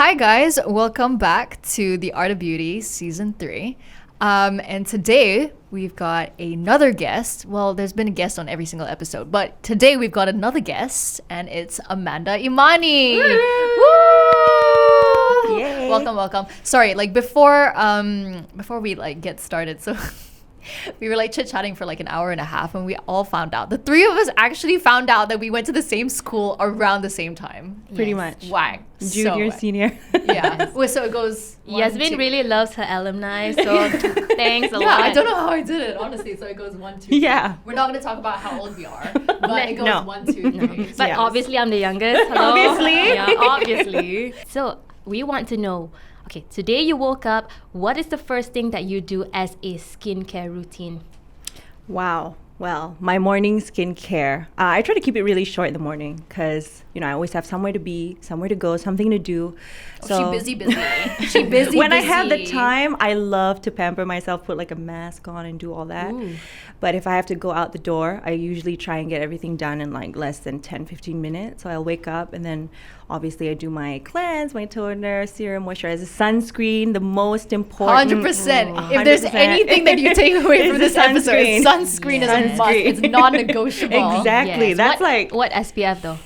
Hi guys, welcome back to The Art of Beauty Season 3. And today we've got another guest. Well, there's been a guest on every single episode, but today we've got another guest and it's Amanda Imani. Woo! Yay. Welcome. Sorry, before we get started, so we were chit-chatting for an hour and a half and we all found out. The three of us actually found out that we went to the same school around the same time. Pretty much. Whack. Junior, senior. Yeah. Well, so it goes Yasmin really loves her alumni, so thanks a lot. Yeah, I don't know how I did it, honestly. So it goes 1, 2, 3. Yeah. We're not going to talk about how old we are, but it goes 1, 2, 3. But Yes. obviously I'm the youngest. Hello. Obviously. Yeah, obviously. So we want to know, okay, today you woke up, what is the first thing that you do as a skincare routine? Wow. Well, my morning skincare. I try to keep it really short in the morning because, I always have somewhere to be, somewhere to go, something to do. She busy. She busy. When I have the time, I love to pamper myself, put a mask on and do all that. Ooh. But if I have to go out the door, I usually try and get everything done in less than 10, 15 minutes. So I'll wake up and then obviously I do my cleanse, my toner, serum, moisturizer, sunscreen, the most important. 100%. If there's anything that you take away from this episode, it's sunscreen is a must. It's non-negotiable. Exactly. Yes. That's what SPF though?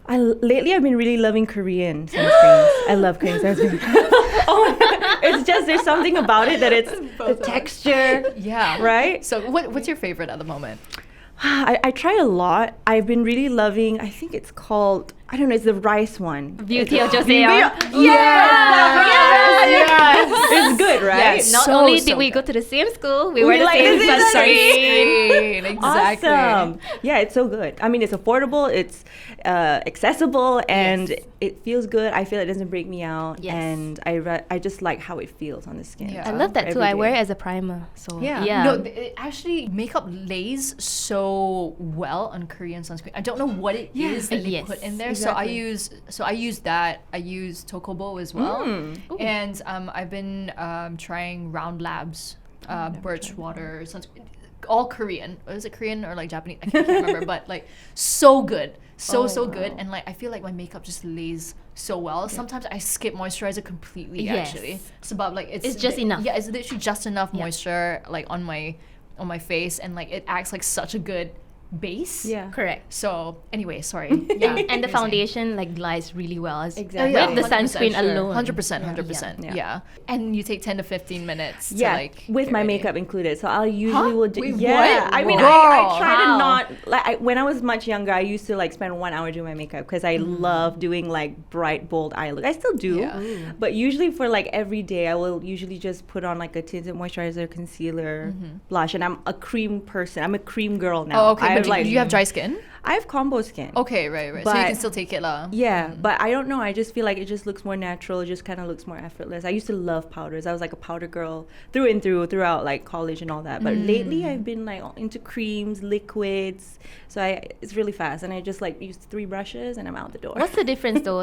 Lately I've been really loving Korean sunscreens. I love Korean sunscreens. It's just there's something about it that it's the texture. Yeah. Right? So what's your favorite at the moment? I try a lot. I've been really loving, I think it's called, I don't know, it's the rice one. Beauty of Josea. Yes! It's good, right? Yes. Not So, only so did we good. go to the same school, we We were the like same the same sunscreen. Exactly. Awesome. Yeah, it's so good. I mean, it's affordable, it's accessible, and Yes. it feels good. I feel it doesn't break me out, Yes. and I just like how it feels on the skin. Yeah. I love that too. Every I wear it day. as a primer. So Yeah. No, actually, makeup lays so well on Korean sunscreen. I don't know what it is that they Yes. put in there. Exactly. So I use that. I use Tokobo as well, Ooh. and I've been trying Round Labs, birch water sunscreen. All Korean. Is it Korean or Japanese? I can't remember, but so good. So good. And I feel like my makeup just lays so well. Sometimes I skip moisturizer completely Yes. actually. It's about It's just enough. Yeah, it's literally just enough Yeah. moisture on my face, and it acts like such a good base. Yeah. Correct. So anyway, sorry. Yeah, and the Amazing. foundation glides really well. Exactly. With the 100% sunscreen sure. alone. 100%. Yeah. Yeah. And you take 10 to 15 minutes Yeah, to with get my ready. makeup included. So I'll usually will do. Wait, Yeah, what? I mean, Girl, I try how? to not when I was much younger. I used to spend 1 hour doing my makeup because I love doing bright, bold eye look. I still do, Yeah. but usually for every day, I will usually just put on a tinted moisturizer, concealer, blush, and I'm a cream person. I'm a cream girl now. Oh, okay. I But have, do you have dry skin? I have combo skin. Okay, right. So you But- can still take it lah. Yeah, but I don't know. I just feel like it just looks more natural. It just kind of looks more effortless. I used to love powders. I was a powder girl through and through throughout college and all that. But lately I've been into creams, liquids. So it's really fast, and I just use 3 brushes and I'm out the door. What's the difference though?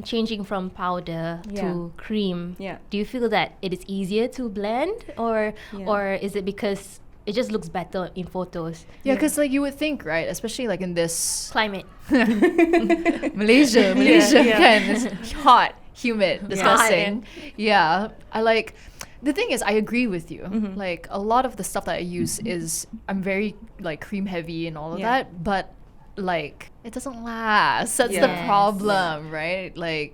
Changing from powder Yeah. to cream. Yeah. Do you feel that it is easier to blend, or Yeah. or is it because it just looks better in photos? Yeah, because you would think, right? Especially in this Climate. Malaysia Yeah. kan, it's hot, humid, disgusting. Hot. Yeah, the thing is, I agree with you. Mm-hmm. A lot of the stuff that I use is I'm very cream heavy and all of Yeah. that, but it doesn't last. That's Yes. the problem, right? I'm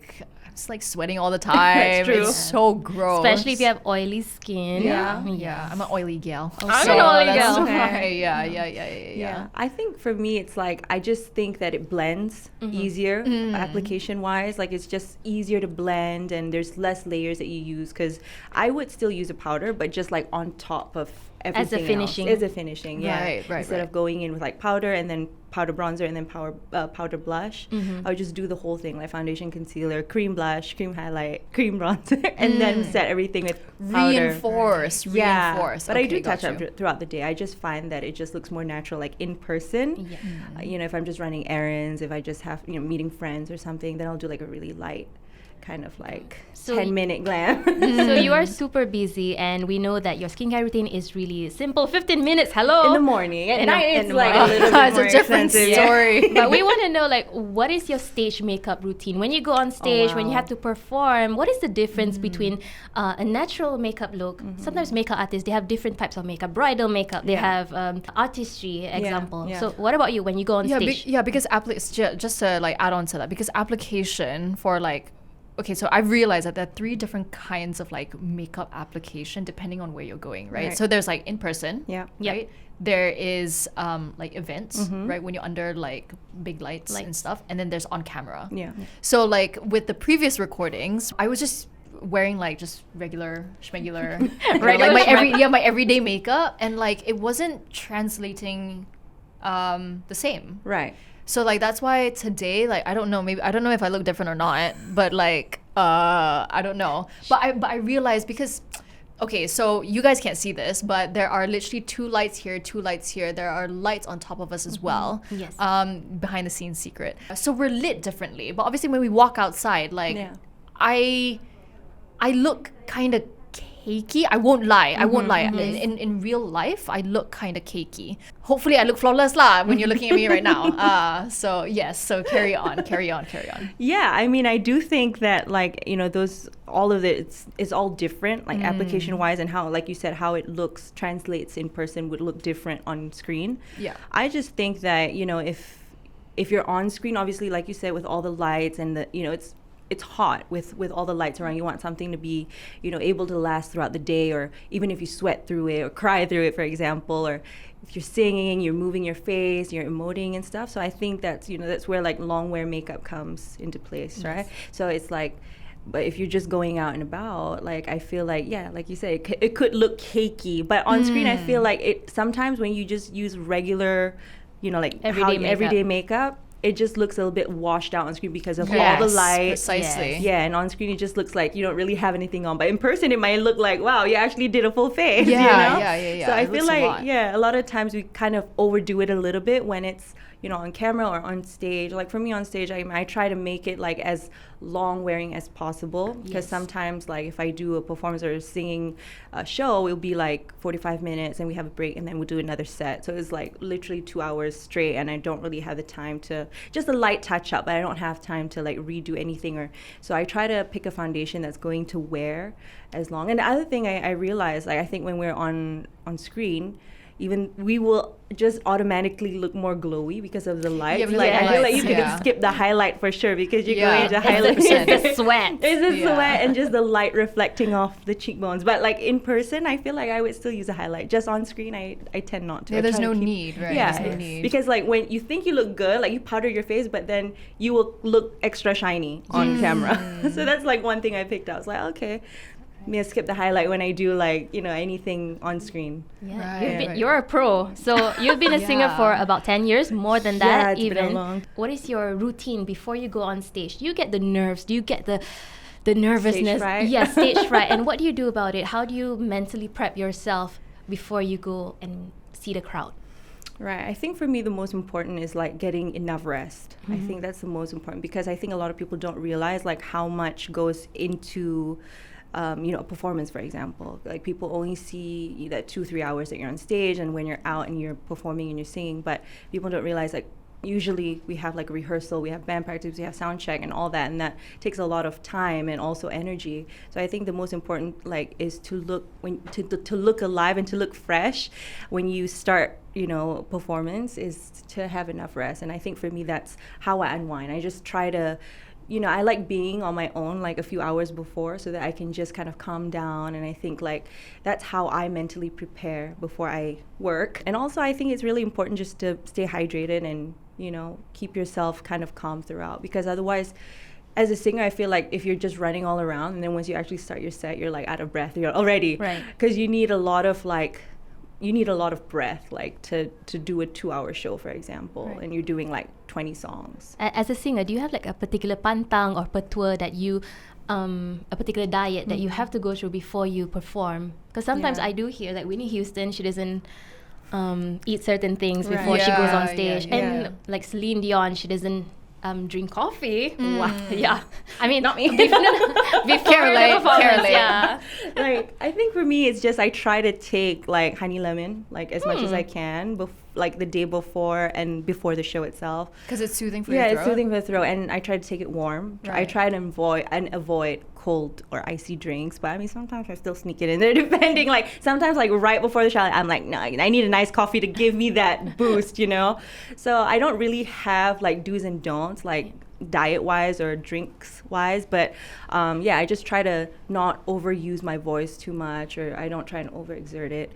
just sweating all the time. true. It's so gross. Especially if you have oily skin. Yeah, I'm an oily gal. I'm an oily that's gal. why. Yeah. I think for me, it's I just think that it blends easier application wise. It's just easier to blend, and there's less layers that you use. Because I would still use a powder, but just on top of everything finishing. else. As a finishing, yeah. Right, Instead of going in with powder and then powder bronzer and then powder blush, I would just do the whole thing, foundation, concealer, cream blush, cream highlight, cream bronzer, and then set everything with powder. Reinforce. But I Okay, do touch got up you. throughout the day. I just find that it just looks more natural, in person. Yeah. If I'm just running errands, if I just have meeting friends or something, then I'll do a really light kind of like So 10-minute glam. So you are super busy, and we know that your skincare routine is really simple. 15 minutes, hello. In the morning. At In the- night, in it's the like a morning. little bit It's more a different expensive. story. But we want to know, like, what is your stage makeup routine? When you go on stage, when you wow. have to perform, what is the difference between a natural makeup look? Sometimes makeup artists, they have different types of makeup. Bridal makeup, they have artistry, example. yeah. So what about you when you go on stage? Because just to like add on to that, because application for like, okay, so I've realized that there are 3 different kinds of like makeup application depending on where you're going, right? Right. So there's like in person, Yeah. Yep. right? There is like events, right? When you're under like big lights and stuff, and then there's on camera. Yeah. So like with the previous recordings, I was just wearing like just regular schmegular, Regular like my everyday makeup, and like it wasn't translating the same. Right. So like that's why today, like I don't know if I look different or not, but like I don't know. But I realized because okay, so you guys can't see this, but there are literally 2 lights here, 2 lights here. There are lights on top of us as well. Yes. Behind the scenes secret. So we're lit differently. But obviously when we walk outside, like Yeah. I look kind of cakey. I won't lie. In real life, I look kind of cakey. Hopefully, I look flawless lah when you're looking at me right now. So yes. So carry on. Yeah, I mean, I do think that like, you know, all of it, it's all different, like application wise, and how, like you said, how it looks translates in person would look different on screen. Yeah. I just think that, you know, if you're on screen, obviously, like you said, with all the lights and the, you know, it's hot with all the lights around. You want something to be, you know, able to last throughout the day, or even if you sweat through it or cry through it, for example, or if you're singing, you're moving your face, you're emoting and stuff. So I think that's, you know, that's where like long wear makeup comes into place, right? So it's like, but if you're just going out and about, like I feel like, yeah, like you say, it could look cakey, but on screen I feel like it sometimes when you just use regular, you know, like everyday makeup, it just looks a little bit washed out on screen because of all the lights. Precisely. Yeah, and on screen it just looks like you don't really have anything on. But in person it might look like, wow, you actually did a full face. Yeah, you know? yeah. So I It feel looks a like, lot. yeah, a lot of times we kind of overdo it a little bit when it's, you know, on camera or on stage. Like for me on stage, I try to make it like as long wearing as possible, because sometimes like if I do a performance or a singing show, it'll be like 45 minutes and we have a break and then we'll do another set. So it's like literally 2 hours straight, and I don't really have the time to just a light touch up, but I don't have time to like redo anything. Or so I try to pick a foundation that's going to wear as long. And the other thing I realized, like I think when we're on screen, even we will just automatically look more glowy because of the lights. Yeah, because like of the I feel like lights, you yeah. can skip the highlight for sure, because you're Yeah, going to highlight. 100%. It's the sweat. It's the Yeah. sweat and just the light reflecting off the cheekbones. But like in person, I feel like I would still use a highlight. Just on screen, I tend not to. Yeah, I there's try to no keep- need, right? Yeah, There's no need. because like when you think you look good, like you powder your face, but then you will look extra shiny on camera. So that's like one thing I picked out. I was like, okay, I'm gonna skip the highlight when I do like, you know, anything on screen. Yeah. Right. You're a pro. So you've been a singer Yeah. for about 10 years, more than Yeah, that it's been a even. long- What is your routine before you go on stage? Do you get the nerves? Do you get the nervousness? fright? Yeah, stage fright. And what do you do about it? How do you mentally prep yourself before you go and see the crowd? Right. I think for me, the most important is like getting enough rest. I think that's the most important, because I think a lot of people don't realize like how much goes into you know, a performance, for example. Like people only see that 2-3 hours that you're on stage and when you're out and you're performing and you're singing, but people don't realize like usually we have like a rehearsal, we have band practice, we have sound check and all that, and that takes a lot of time and also energy. So I think the most important like is to look to look alive and to look fresh when you start, you know, performance, is to have enough rest. And I think for me that's how I unwind. I just try to, you know, I like being on my own like a few hours before so that I can just kind of calm down. And I think like that's how I mentally prepare before I work. And also I think it's really important just to stay hydrated and, you know, keep yourself kind of calm throughout, because otherwise as a singer, I feel like if you're just running all around and then once you actually start your set, you're like out of breath, you're already, Right. because you need a lot of breath, like to do a 2-hour show, for example, Right. and you're doing like 20 songs. As a singer, do you have like a particular pantang or petua that you, a particular diet that you have to go through before you perform? Because sometimes Yeah. I do hear like Whitney Houston, she doesn't eat certain things Right. before she goes on Yeah, stage, yeah, and yeah. like Celine Dion, she doesn't drink coffee. Wow. Yeah. I mean, Not me. before Can't the performance, relate. yeah. Like, I think for me, it's just I try to take like honey lemon like as much as I can, like the day before and before the show itself. Because it's soothing for your throat. Yeah, it's soothing for the throat, and I try to take it warm. I Right. try to avoid cold or icy drinks, but I mean sometimes I still sneak it in there depending. Like sometimes like right before the show, I'm like, no, I need a nice coffee to give me that boost, you know. So I don't really have like do's and don'ts like diet wise or drinks wise, but yeah, I just try to not overuse my voice too much, or I don't try and overexert it.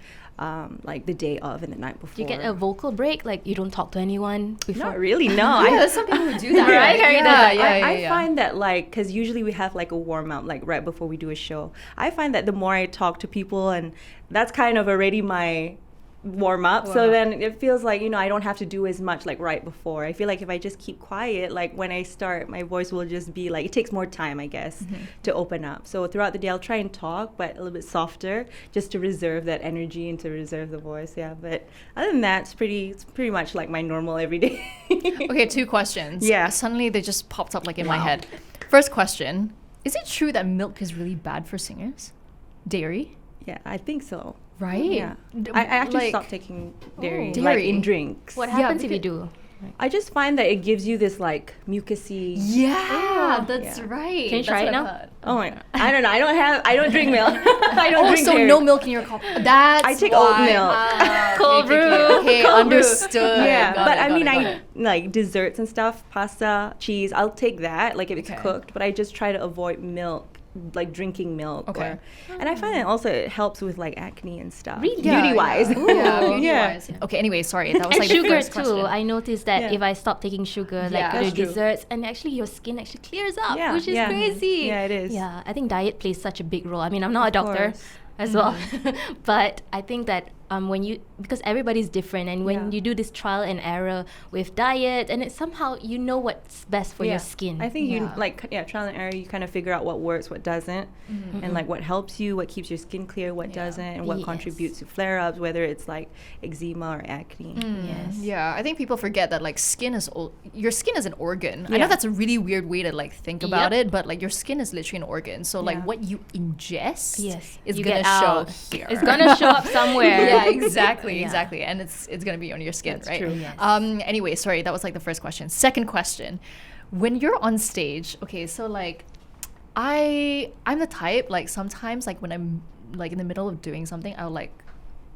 Like the day of and the night before. Do you get a vocal break? Like you don't talk to anyone before? Not really, no. Yeah, there's some people who do that, Yeah, right? Harry does that. I find that like, because usually we have like a warm up like right before we do a show. I find that the more I talk to people, and that's kind of already my warm up. So then it feels like, you know, I don't have to do as much like right before. I feel like if I just keep quiet, like when I start, my voice will just be like, it takes more time, I guess, to open up. So throughout the day, I'll try and talk, but a little bit softer, just to reserve that energy and to reserve the voice. Yeah, but other than that, it's pretty much like my normal everyday. Okay, 2 questions. Yeah. Suddenly they just popped up like in my head. First question, is it true that milk is really bad for singers? Dairy? Yeah, I think so. Right? Yeah, D- I actually like- stopped taking dairy, Oh. like Dairy. in drinks. What Yeah, happens if you because- do? I just find that it gives you this like mucusy. Yeah, that's Yeah. right. Can you try That's it what now? I've heard. Oh my! I don't know. I don't drink milk. I don't Oh, drink so dairy. no milk in your coffee. That's I take why. oat milk. Ah, Cold brew. Okay, Cold brew. understood. Yeah, Got but it, I got mean, it, got I it. like desserts and stuff, pasta, cheese. I'll take that, like if it's Okay. cooked. But I just try to avoid milk, like drinking milk. Okay. And I find that also it helps with like acne and stuff. Really? Beauty wise. Yeah, Ooh. beauty-wise. Okay, anyway, sorry. That was And like the sugar first too. question. I noticed that Yeah. if I stop taking sugar, Yeah. like the That's true. desserts, and actually your skin actually clears up, Yeah, which is yeah. crazy. Yeah, it is. Yeah, I think diet plays such a big role. I mean, I'm not a Of doctor course. as well, but I think that when you, because everybody's different, and when Yeah. you do this trial and error with diet, and it's somehow you know what's best for your skin. I think you Yeah. like trial and error. You kind of figure out what works, what doesn't, and like what helps you, what keeps your skin clear, what Yeah. doesn't, and what Yes. contributes to flare-ups, whether it's like eczema or acne. Yes. Yeah, I think people forget that like your skin is an organ. I know Yeah. that's a really weird way to like think about Yep. it, but like your skin is literally an organ. So like Yeah. what you ingest Yes, is you gonna get show out. here. It's gonna show up somewhere. Yeah, exactly, Yeah. exactly. And it's gonna be on your skin, That's right? true. Yes. Anyway, sorry, that was like the first question. Second question. When you're on stage, okay, so like I'm the type, like sometimes like when I'm like in the middle of doing something, I'll like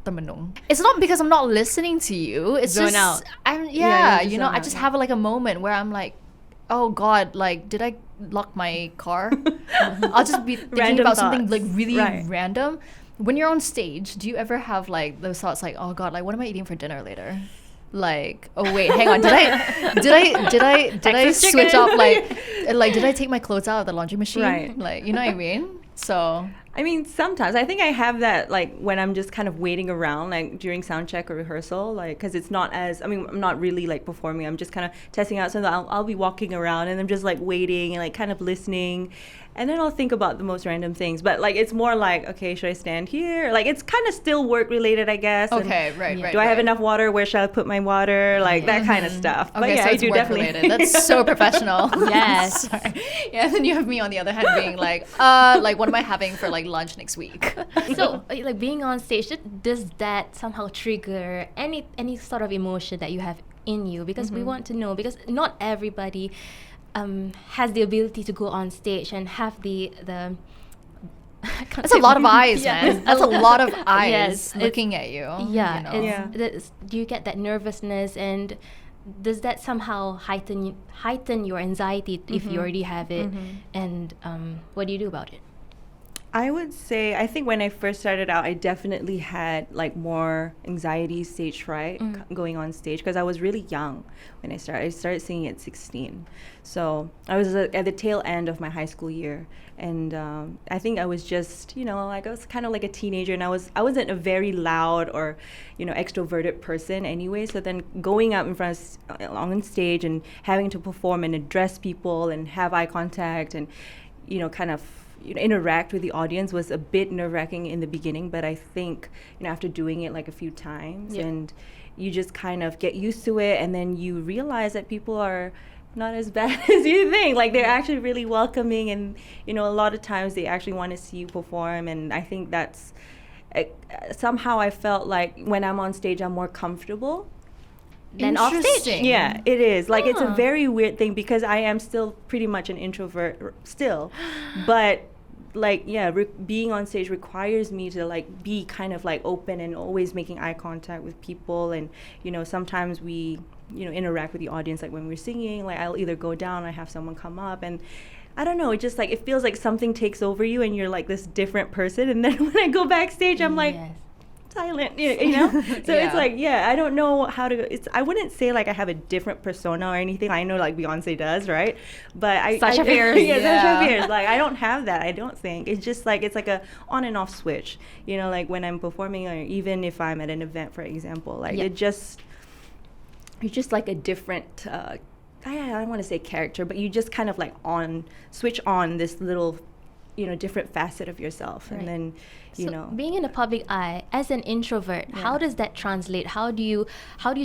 termenung. It's not because I'm not listening to you. It's Zone just out. I'm you just you know, zone I out, just yeah. have like a moment where I'm like, oh God, like did I lock my car? I'll just be thinking Random about something thoughts. like really Right. random. When you're on stage, do you ever have like those thoughts like, oh God, like what am I eating for dinner later? Like, oh wait, hang on, did I Texas switch chicken. up like did I take my clothes out of the laundry machine? Right. Like, you know what I mean? So I mean, sometimes I think I have that like when I'm just kind of waiting around, like during sound check or rehearsal, like because it's not as, I mean, I'm not really like performing. I'm just kind of testing out. So I'll be walking around and I'm just like waiting and like kind of listening, and then I'll think about the most random things. But like it's more like, okay, should I stand here? Like it's kind of still work related, I guess. and okay, right, Yeah. right. do I have right. enough water? Where should I put my water? Like that kind of stuff. But Okay, yeah, so I it's do work definitely. related. That's so professional. Yes. Sorry. Yeah, and then you have me on the other hand being like what am I having for like lunch next week? So, like being on stage, does that somehow trigger any sort of emotion that you have in you? Because we want to know, because not everybody has the ability to go on stage and have the That's a lot of eyes, Yeah. man. That's a lot of eyes Yes, looking at you. Yeah, you know? Yeah. do you get that nervousness, and does that somehow heighten your anxiety if you already have it? And what do you do about it? I would say, I think when I first started out, I definitely had like more anxiety, stage fright going on stage, because I was really young when I started. I started singing at 16. So I was at the tail end of my high school year. And I think I was just, you know, like I was kind of like a teenager, and I wasn't a very loud or, you know, extroverted person anyway. So then going up in front on stage and having to perform and address people and have eye contact and, you know, kind of, you know, interact with the audience was a bit nerve-wracking in the beginning, but I think, you know, after doing it like a few times, Yeah. and you just kind of get used to it, and then you realize that people are not as bad as you think. Like, they're actually really welcoming, and a lot of times they actually want to see you perform. And I think that's somehow I felt like when I'm on stage, I'm more comfortable Then off stage. Yeah, it is. Like, it's a very weird thing because I am still pretty much an introvert still. But, like, yeah, being on stage requires me to, like, be kind of, like, open and always making eye contact with people. And, sometimes we, interact with the audience, like, when we're singing. Like, I'll either go down, I have someone come up, and I don't know, it just, like, it feels like something takes over you and you're, like, this different person. And then when I go backstage, I'm like... silent, so it's like, I don't know how to, I wouldn't say like I have a different persona or anything. I know like Beyonce does, right? But Sasha Fierce. Sasha Fierce, like I don't have that. I don't think it's just like, it's like a on and off switch, like when I'm performing, or even if I'm at an event, for example, like it's just like a different I don't want to say character, but you just kind of like switch on this little different facet of yourself. And then being in the public eye as an introvert, how does that translate? How do you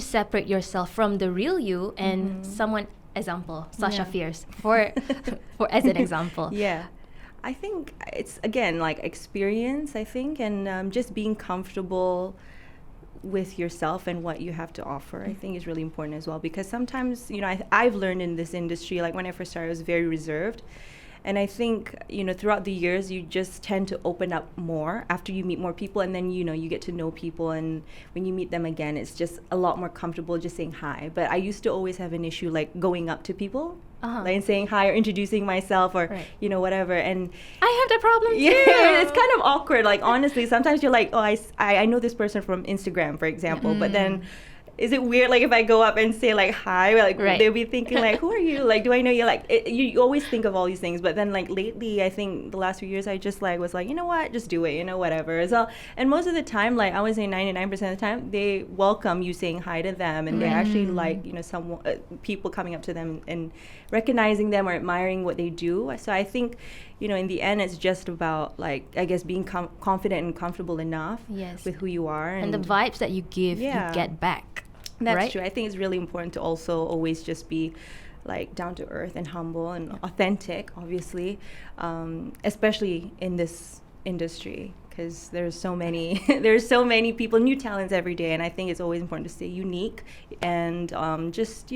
separate yourself from the real you and someone, example Sasha Fierce, for as an example? I think it's again like experience, I think, and just being comfortable with yourself and what you have to offer, I think is really important as well, because sometimes I've learned in this industry, like when I first started, I was very reserved. And I think, throughout the years, you just tend to open up more after you meet more people. And then, you get to know people. And when you meet them again, it's just a lot more comfortable just saying hi. But I used to always have an issue, like, going up to people, like saying hi or introducing myself or, whatever. And I have that problem, too. Yeah, it's kind of awkward. Like, honestly, sometimes you're like, oh, I know this person from Instagram, for example. But then... is it weird, like, if I go up and say, like, hi, like, they'll be thinking, like, who are you? Like, do I know you? Like, you always think of all these things. But then, like, lately, I think the last few years, I just, like, was like, you know what? Just do it, whatever. So, and most of the time, like, I would say 99% of the time, they welcome you saying hi to them. And they actually like, some people coming up to them and recognizing them or admiring what they do. So I think, in the end, it's just about, like, I guess being confident and comfortable enough with who you are. And the vibes that you give, you get back. That's true. I think it's really important to also always just be like down to earth and humble and authentic, obviously, especially in this industry, because there's so many people, new talents every day, and I think it's always important to stay unique and just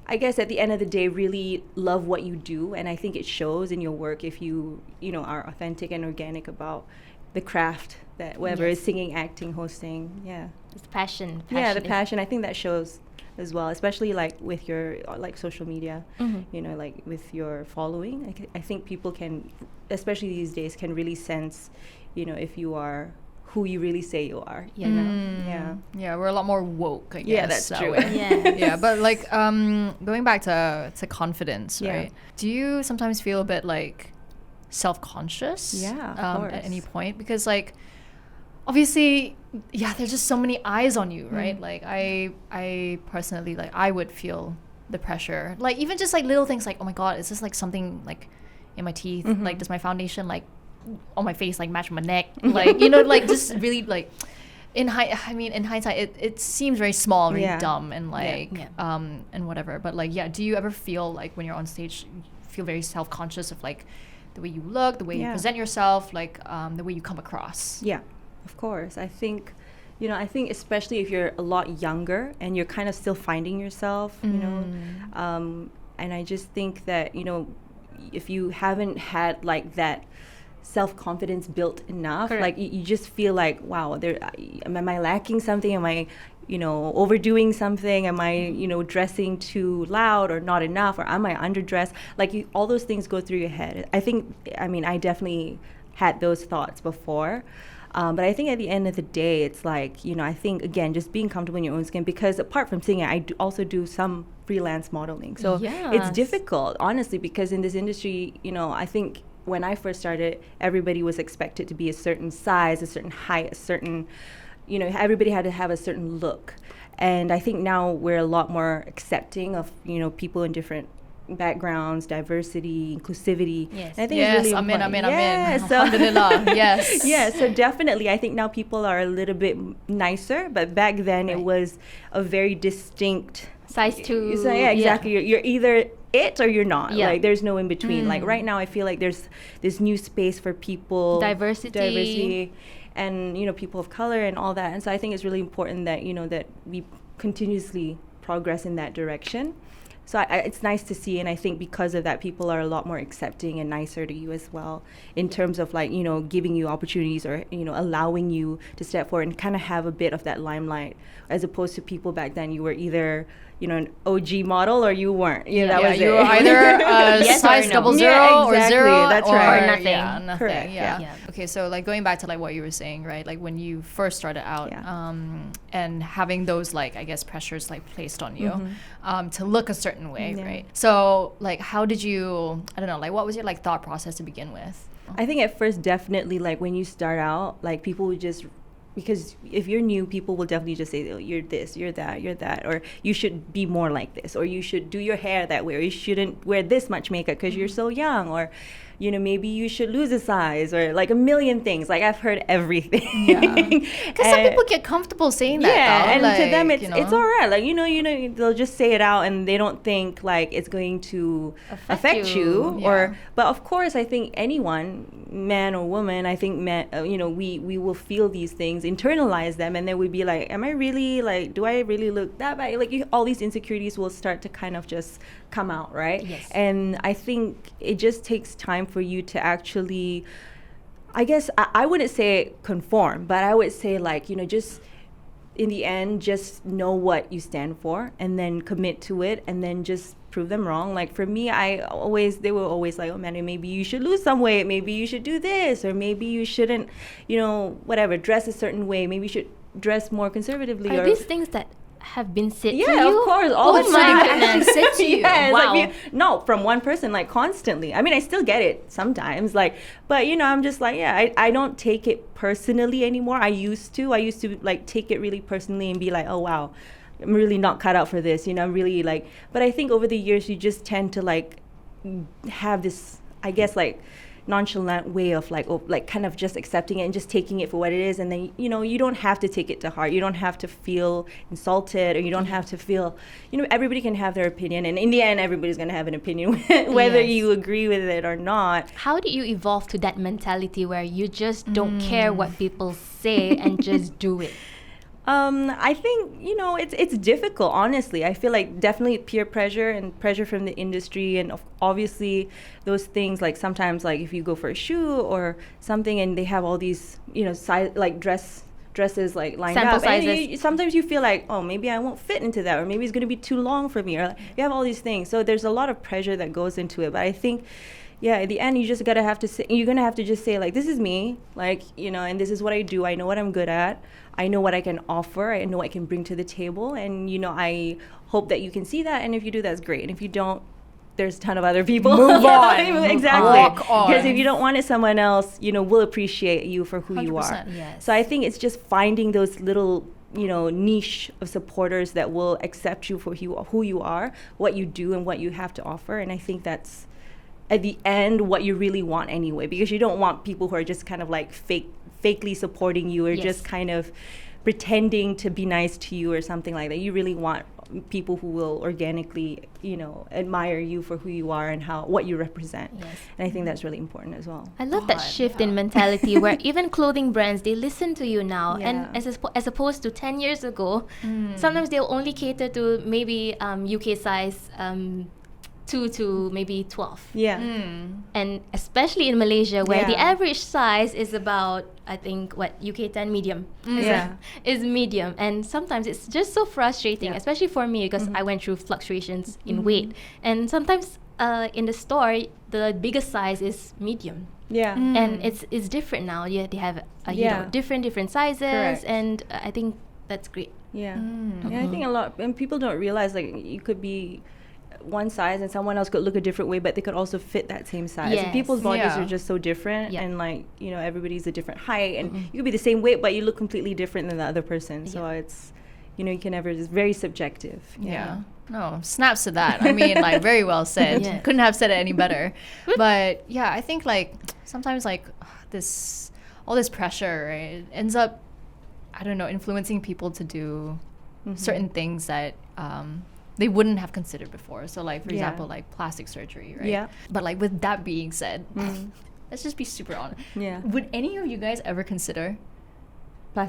I guess at the end of the day, really love what you do, and I think it shows in your work if you are authentic and organic about the craft, that whether it's singing, acting, hosting, it's passion. Yeah, the passion. I think that shows as well, especially like with your like social media, like with your following. I think people can, especially these days, can really sense, if you are who you really say you are. Yeah, we're a lot more woke, I guess. Yeah, that's true. Yeah, but like going back to confidence, right? Do you sometimes feel a bit like self-conscious at any point? Because like obviously there's just so many eyes on you, right? Like I personally, like, I would feel the pressure, like even just like little things, like, oh my god, is this like something like in my teeth, like does my foundation like on my face like match my neck, like like just really like in hindsight it seems very small, very dumb, and like and whatever, but like do you ever feel like when you're on stage you feel very self-conscious of like the way you look, the way you present yourself, like the way you come across? Of course. I think especially if you're a lot younger and you're kind of still finding yourself, and I just think that if you haven't had like that self-confidence built enough, like you just feel like, wow, am I lacking something? Am I overdoing something? Am I dressing too loud or not enough, or am I underdressed? Like all those things go through your head. I definitely had those thoughts before. But I think at the end of the day, it's like, I think, again, just being comfortable in your own skin, because apart from singing, I also do some freelance modeling. So it's difficult, honestly, because in this industry, I think when I first started, everybody was expected to be a certain size, a certain height, a certain, everybody had to have a certain look. And I think now we're a lot more accepting of, people in different backgrounds, diversity, inclusivity. Yes. And I think it's really important. Amen. Alhamdulillah. Yes. Yeah, so definitely I think now people are a little bit nicer, but back then it was a very distinct size 2. So, yeah, exactly. You're either it or you're not. Yeah. Like there's no in between. Like right now, I feel like there's this new space for people, Diversity, and people of color and all that. And so I think it's really important that that we continuously progress in that direction. So it's nice to see, and I think because of that, people are a lot more accepting and nicer to you as well, in terms of like giving you opportunities or allowing you to step forward and kind of have a bit of that limelight, as opposed to people back then. You were either an OG model or you weren't. That was you it. were either a size or no. 00 Yeah, or exactly. 0 That's or right. Or nothing. Yeah, nothing. Correct. Yeah. Okay, so like going back to like what you were saying, right? Like when you first started out, and having those like I guess pressures like placed on you, to look a certain way, right? So like how did you? I don't know. Like what was your like thought process to begin with? I think at first, definitely, like when you start out, like people would just, because if you're new, people will definitely just say, oh, you're this, you're that, or you should be more like this, or you should do your hair that way, or you shouldn't wear this much makeup because you're so young, or maybe you should lose a size, or like a million things. Like I've heard everything. Yeah, because some people get comfortable saying that. Yeah, though. and like, to them it's all right. Like they'll just say it out, and they don't think like it's going to affect you. Yeah. But of course, I think anyone, man or woman, I think we will feel these things, internalize them, and then we'd be like, am I really like? Do I really look that bad? Like all these insecurities will start to kind of just come out, right? Yes. And I think it just takes time for you to actually, I guess I wouldn't say conform, but I would say like, just in the end, just know what you stand for and then commit to it and then just prove them wrong. Like for me, they were always like, oh man, maybe you should lose some weight, maybe you should do this, or maybe you shouldn't, whatever, dress a certain way, maybe you should dress more conservatively. Are these things that have been said to you? Yeah, of course. All the my time. goodness. said to you. Yeah, it's Wow. like no, from one person, like constantly. I mean, I still get it sometimes, like, but I'm just like, yeah, I don't take it personally anymore. I used to like take it really personally and be like, oh wow, I'm really not cut out for this. I'm really like, but I think over the years you just tend to like have this, I guess, like nonchalant way of like kind of just accepting it and just taking it for what it is, and then you don't have to take it to heart, you don't have to feel insulted, or you don't have to feel everybody can have their opinion, and in the end everybody's going to have an opinion whether you agree with it or not. How do you evolve to that mentality where you just don't care what people say and just do it? I think it's difficult, honestly. I feel like definitely peer pressure and pressure from the industry, and obviously those things, like sometimes like if you go for a shoot or something and they have all these size, like dresses like lined Sample up, sizes. and sometimes you feel like, oh, maybe I won't fit into that, or maybe it's going to be too long for me, or like, you have all these things. So there's a lot of pressure that goes into it, but I think at the end, you're gonna have to just say like, this is me, like, and this is what I do. I know what I'm good at. I know what I can offer. I know what I can bring to the table. And, I hope that you can see that. And if you do, that's great. And if you don't, there's a ton of other people. Move on. Exactly. Walk on. Because if you don't want it, someone else, will appreciate you for who you are. 100%. Yes. So I think it's just finding those little, niche of supporters that will accept you for who you are, what you do, and what you have to offer. And I think that's, at the end, what you really want anyway, because you don't want people who are just kind of like fakely supporting you, or just kind of pretending to be nice to you or something like that. You really want people who will organically, admire you for who you are and what you represent. Yes. And I think that's really important as well. I love that shift in mentality where even clothing brands, they listen to you now. Yeah. And as opposed to 10 years ago, sometimes they'll only cater to maybe UK size 2 to maybe 12. Yeah. And especially in Malaysia, where the Yeah. average size is about, I think, UK 10 medium. Yeah. Is medium. And sometimes it's just so frustrating, Yeah. especially for me, because I went through fluctuations in weight. And sometimes in the store, the biggest size is medium. Yeah. And it's different now. Yeah, they have different sizes. Correct. And I think that's great. Yeah. Yeah, I think a lot, and people don't realize, like, you could be one size and someone else could look a different way, but they could also fit that same size. Yes. And people's bodies Yeah. are just so different, Yeah. and like, everybody's a different height, and you could be the same weight, but you look completely different than the other person. So it's, you can never, it's very subjective. Yeah. No, snaps to that. I mean, like, very well said. Yeah. Couldn't have said it any better. But yeah, I think like sometimes like all this pressure, right, it ends up, I don't know, influencing people to do certain things that they wouldn't have considered before. So like, for Yeah. example, like plastic surgery, right? Yeah. But like, with that being said, let's just be super honest. Yeah. Would any of you guys ever consider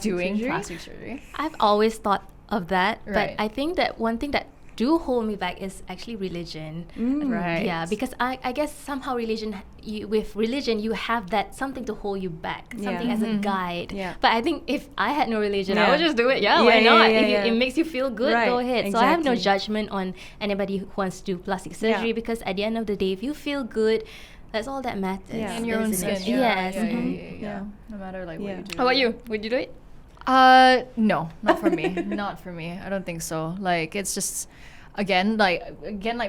doing plastic surgery? I've always thought of that, Right. but I think that one thing that do hold me back is actually religion. Right. Yeah, because I guess somehow with religion you have that something to hold you back, something as a guide. Yeah. But I think if I had no religion, I Yeah. would just do it. Yeah, Yeah, why yeah, not? yeah, If yeah. it makes you feel good, Right, go ahead. So I have no exactly. judgment on anybody who wants to do plastic surgery Yeah. because at the end of the day, if you feel good, that's all that matters. Yeah. In your own isn't skin. it? Yeah, Yes. yeah, mhm. yeah. Yeah. No matter like Yeah. what you do. How about you? Would you do it? No, not for me. Not for me. I don't think so. Like, it's just, again, like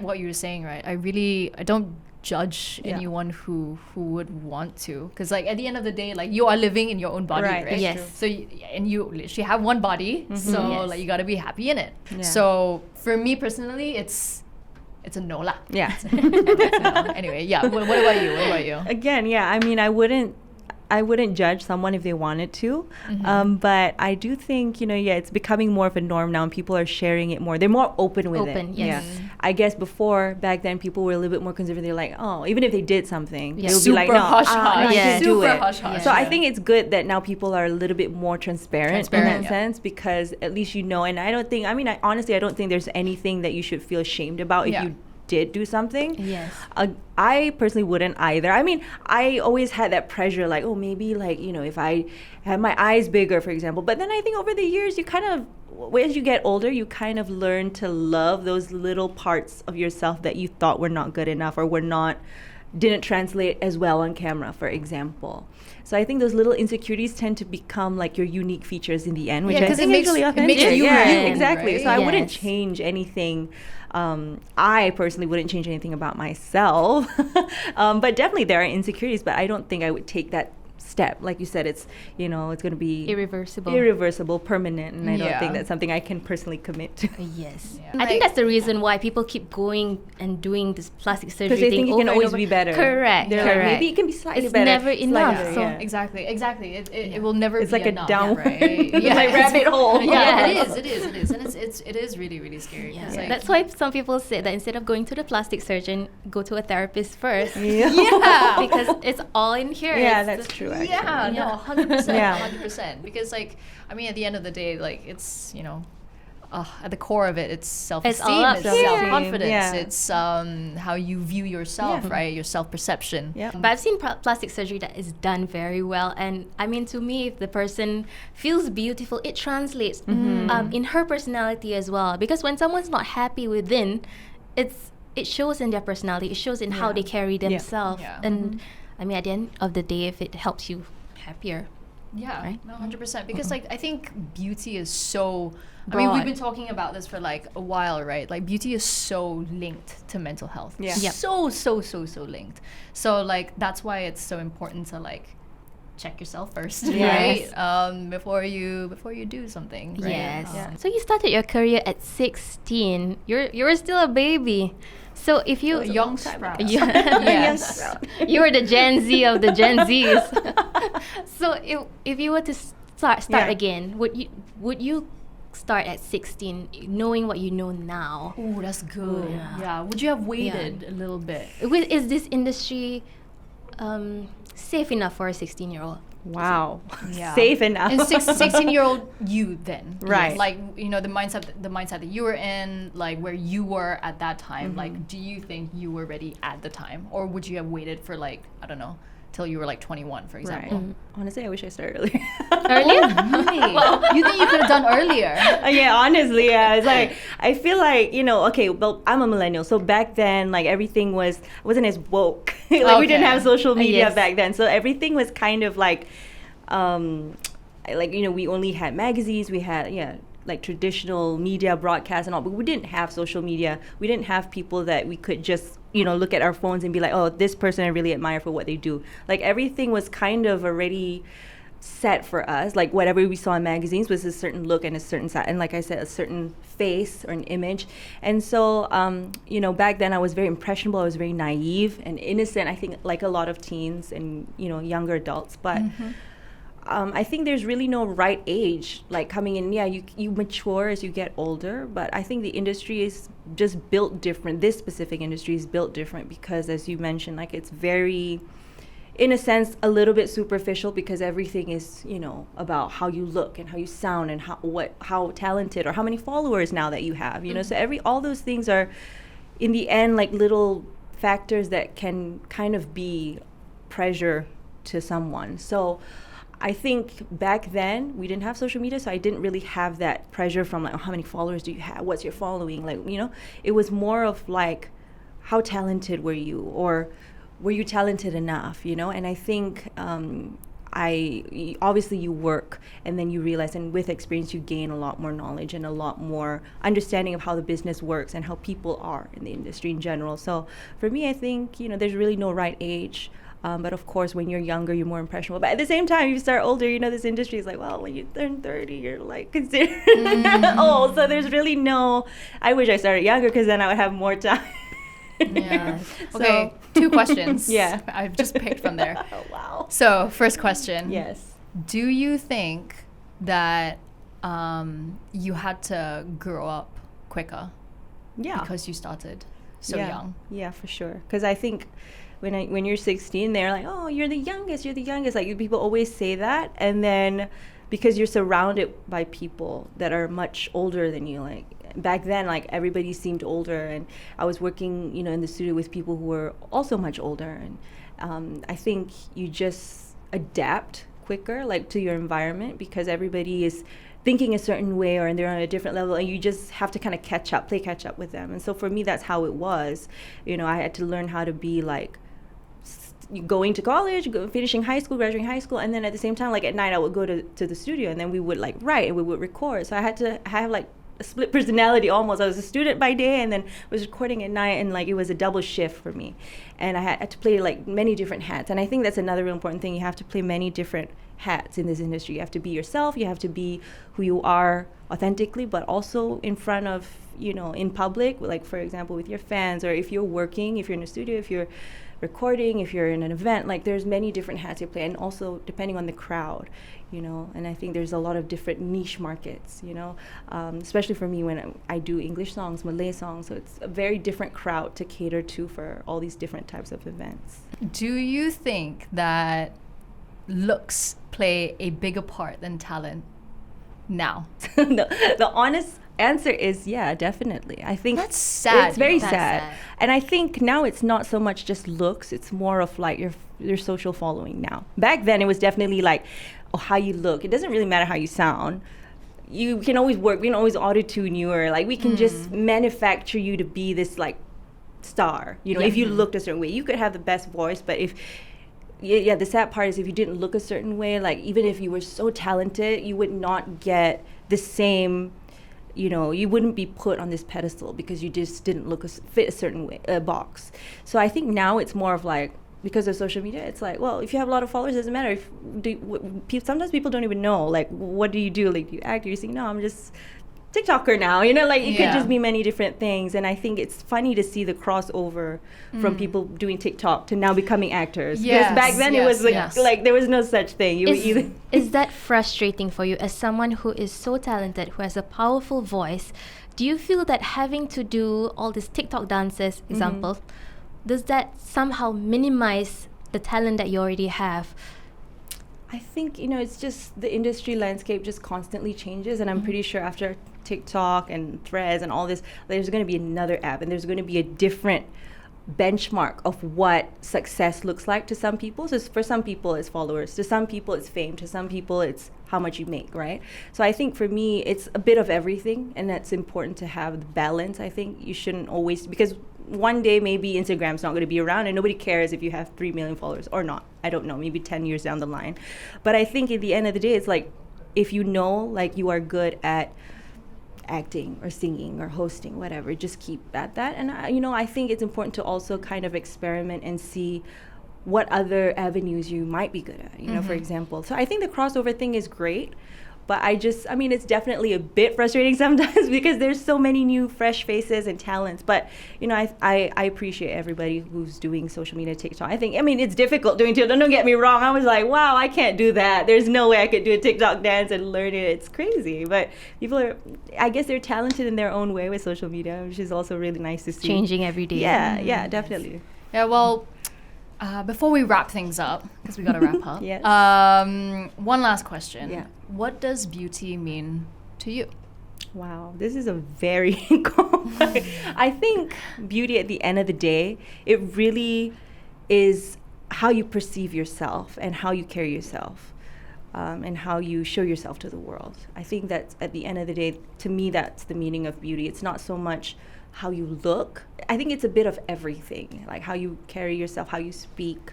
what you were saying, right? I don't judge Yeah. anyone who would want to, because like at the end of the day, like you are living in your own body, Right, right? Yes. So and you literally have one body, so Yes. like you got to be happy in it. Yeah. So for me personally, it's a no lah. Yeah. It's a no. Anyway, yeah. What about you? What about you? Again, yeah, I mean, I wouldn't judge someone if they wanted to, but I do think, it's becoming more of a norm now, and people are sharing it more. They're more open with it. Open, yes. Yeah. I guess back then, people were a little bit more conservative. They're like, oh, even if they did something, Yeah. they would be like, Super no, hush-hush. I Yeah. should do Super it. hush-hush. So I Yeah. think it's good that now people are a little bit more transparent in Transparent, that yeah. sense, because at least and I don't think, honestly, I don't think there's anything that you should feel ashamed about if Yeah. you did do something. Yes. I personally wouldn't either. I mean, I always had that pressure, like, oh, maybe like, if I had my eyes bigger, for example. But then I think over the years, you kind of, as you get older, you kind of learn to love those little parts of yourself that you thought were not good enough or didn't translate as well on camera, for example. So I think those little insecurities tend to become like your unique features in the end, which Yeah, I 'cause think it makes- is really it makes authentic. you Yeah, you, exactly. right? So I wouldn't Yes. change anything. I personally wouldn't change anything about myself, but definitely there are insecurities. But I don't think I would take that step. Like you said, it's it's going to be irreversible, permanent, and I don't Yeah. think that's something I can personally commit to. Yes. Yeah. I Like- think that's the reason why people keep going and doing this plastic surgery Because they thing think it over can and always over. be better. Correct. They're correct. like, maybe it can be slightly It's better. never Slightly enough. better, So yeah. Exactly. It will never It's be like a enough, downward- right? It's like it's- rabbit hole. Yeah, Yeah. it is, and it is really, really scary. yeah. 'cause, like, That's why some people say that instead of going to the plastic surgeon, go to a therapist first. Yeah. yeah, Because it's all in here. Yeah, It's that's the- true. Actually. yeah, no, Yeah. 100%, Yeah. 100%. Because like, I mean, at the end of the day, like it's at the core of it, it's self-esteem, all up it's self-esteem, self-confidence, yeah. it's how you view yourself, Yeah. right? Your self-perception. Yeah. But I've seen plastic surgery that is done very well, and I mean, to me, if the person feels beautiful, it translates in her personality as well. Because when someone's not happy within, it shows in their personality. It shows in how Yeah. they carry themselves. Yeah. And I mean, at the end of the day, if it helps you happier, Yeah, Right? no, 100%. Because like I think beauty is so. I mean, we've Broad. been talking about this for like a while, right? Like beauty is so linked to mental health. Yeah. Yep. So linked. So like that's why it's so important to like check yourself first, Yes. right? Before you do something. Right? yes. Yeah. So you started your career at 16. You were still a baby. So if you A young sprout. Yeah. Yes. You were the Gen Z of the Gen Zs. So if you were to start Yeah. again, would you start at 16, knowing what you know now? Oh, that's good. Yeah. Yeah. Would you have waited a little bit? Is this industry safe enough for a 16-year-old? Wow. Yeah. Safe enough. And 16-year-old you then, Right. Like the mindset that you were in, like where you were at that time. Like, do you think you were ready at the time, or would you have waited for like I don't know till you were like 21, for Right. example? Honestly, I wish I started earlier. Earlier? Really? You think you could have done earlier? Yeah, honestly, yeah. It's like I feel like okay, well, I'm a millennial, so back then, like everything wasn't as woke. Like we didn't Okay. have social media Yes. back then, so everything was kind of like, we only had magazines. We had like traditional media broadcasts and all, but we didn't have social media. We didn't have people that we could just look at our phones and be like, oh, this person I really admire for what they do. Like everything was kind of already set for us. Like whatever we saw in magazines was a certain look and a certain side, and like I said, a certain face or an image. And so back then I was very impressionable. I was very naive and innocent, I think, like a lot of teens and younger adults. But I think there's really no right age, like coming in. Yeah, you mature as you get older, but I think the industry is just built different. This specific industry is built different because, as you mentioned, like it's very, in a sense, a little bit superficial because everything is, you know, about how you look and how you sound and how talented or how many followers now that you have, you know. So all those things are, in the end, like little factors that can kind of be pressure to someone. So I think back then we didn't have social media, so I didn't really have that pressure from like, oh, how many followers do you have? What's your following? Like, you know, it was more of like, how talented were you, or were you talented enough? You know, and I think obviously you work and then you realize, and with experience you gain a lot more knowledge and a lot more understanding of how the business works and how people are in the industry in general. So for me, I think, you know, there's really no right age. But of course, when you're younger, you're more impressionable. But at the same time, if you start older, you know, this industry is like, well, when you turn 30, you're like considered old. So there's really no, I wish I started younger because then I would have more time. Yeah. Okay, 2 questions. Yeah. I've just picked from there. Oh, wow. So, first question. Yes. Do you think that you had to grow up quicker? Yeah. Because you started so yeah. young. Yeah, for sure. Because I think when you're 16, they're like, oh, you're the youngest. Like, people always say that. And then because you're surrounded by people that are much older than you, like, back then, like, everybody seemed older, and I was working, you know, in the studio with people who were also much older, and I think you just adapt quicker, like, to your environment, because everybody is thinking a certain way or they're on a different level, and you just have to kind of play catch up with them. And so for me, that's how it was. You know, I had to learn how to be like going to college, finishing high school, graduating high school, and then at the same time, like at night, I would go to the studio, and then we would like write and we would record. So I had to have like a split personality almost. I was a student by day and then was recording at night, and like it was a double shift for me, and I had to play like many different hats. And I think that's another real important thing. You have to play many different hats in this industry. You have to be yourself, you have to be who you are authentically, but also in front of, you know, in public, like for example with your fans, or if you're working, if you're in a studio, if you're recording, if you're in an event, like there's many different hats you play, and also depending on the crowd, you know. And I think there's a lot of different niche markets, you know, especially for me when I do English songs, Malay songs, so it's a very different crowd to cater to for all these different types of events. Do you think that looks play a bigger part than talent now? The honest answer is yeah, definitely. I think that's sad. It's very That's sad. And I think now it's not so much just looks, it's more of like your social following now. Back then it was definitely like, oh, how you look. It doesn't really matter how you sound. You can always work, we can always auto-tune you, or like we can just manufacture you to be this like star, you know. If you looked a certain way, you could have the best voice, but if the sad part is if you didn't look a certain way, like even if you were so talented, you would not get the same, you know, you wouldn't be put on this pedestal because you just didn't fit a certain way, box. So I think now it's more of like, because of social media, it's like, well, if you have a lot of followers, it doesn't matter. Sometimes people don't even know, like, what do you do? Like, do you act? Or you think, no, I'm just TikToker now, you know, like it could just be many different things. And I think it's funny to see the crossover from people doing TikTok to now becoming actors. Because back then it was like there was no such thing. Is that frustrating for you as someone who is so talented, who has a powerful voice? Do you feel that having to do all these TikTok dances, example, does that somehow minimize the talent that you already have? I think, you know, it's just the industry landscape just constantly changes, and I'm pretty sure after TikTok and Threads and all this, there's going to be another app, and there's going to be a different benchmark of what success looks like to some people. So for some people it's followers, to some people it's fame, to some people it's how much you make, right? So I think for me it's a bit of everything, and that's important to have the balance. I think you shouldn't always, because one day maybe Instagram's not going to be around and nobody cares if you have 3 million followers or not. I don't know, maybe 10 years down the line. But I think at the end of the day, it's like, if you know, like you are good at acting or singing or hosting, whatever, just keep at that. And I think it's important to also kind of experiment and see what other avenues you might be good at, you know, for example. So I think the crossover thing is great, But I mean, it's definitely a bit frustrating sometimes because there's so many new fresh faces and talents. But, you know, I appreciate everybody who's doing social media, TikTok. I mean, it's difficult doing TikTok. Don't get me wrong. I was like, wow, I can't do that. There's no way I could do a TikTok dance and learn it. It's crazy. But people are, I guess they're talented in their own way with social media, which is also really nice to see. Changing every day. Yeah, definitely. Yeah, well, before we wrap things up, because we got to wrap up, Yes. one last question. Yeah. What does beauty mean to you? Wow, this is a very complex. I think beauty at the end of the day, it really is how you perceive yourself and how you carry yourself, and how you show yourself to the world. I think that at the end of the day, to me, that's the meaning of beauty. It's not so much how you look. I think it's a bit of everything, like how you carry yourself, how you speak,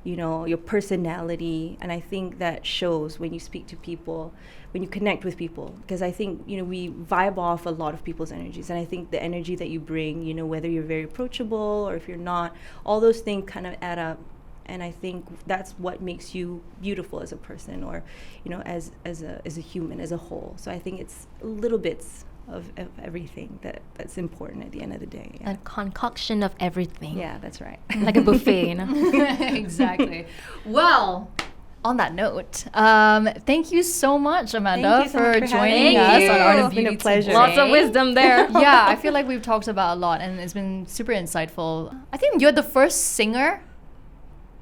you know, your personality. And I think that shows when you speak to people, when you connect with people, because I think, you know, we vibe off a lot of people's energies. And I think the energy that you bring, you know, whether you're very approachable or if you're not, all those things kind of add up. And I think that's what makes you beautiful as a person, or, you know, as a human, as a whole. So I think it's little bits of everything that's important at the end of the day. Yeah. A concoction of everything. Yeah, that's right. Like a buffet, you know. Exactly. Well, on that note, thank you so much, Amanda, Thank you so much for for joining having us me. on Art of It's been Beauty a pleasure. today. Lots of wisdom there. Yeah, I feel like we've talked about a lot, and it's been super insightful. I think you're the first singer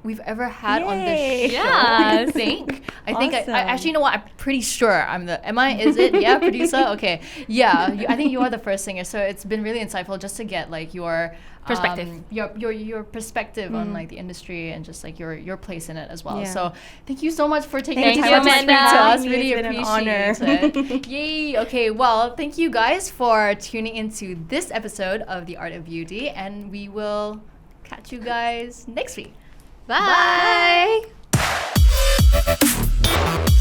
we've ever had on this Yay. show. Yes. I think I Awesome. actually, you know what? I'm pretty sure is it? Yeah, producer? Okay. Yeah, I think you are the first singer. So it's been really insightful just to get like your Perspective. Your perspective on like the industry and just like your place in it as well. Yeah. So thank you so much for taking Thank the you time to so speak much to for us. having me. Really It's been an appreciate honor. it. Yay. Okay, well, thank you guys for tuning into this episode of The Art of Beauty, and we will catch you guys next week. Bye. Bye.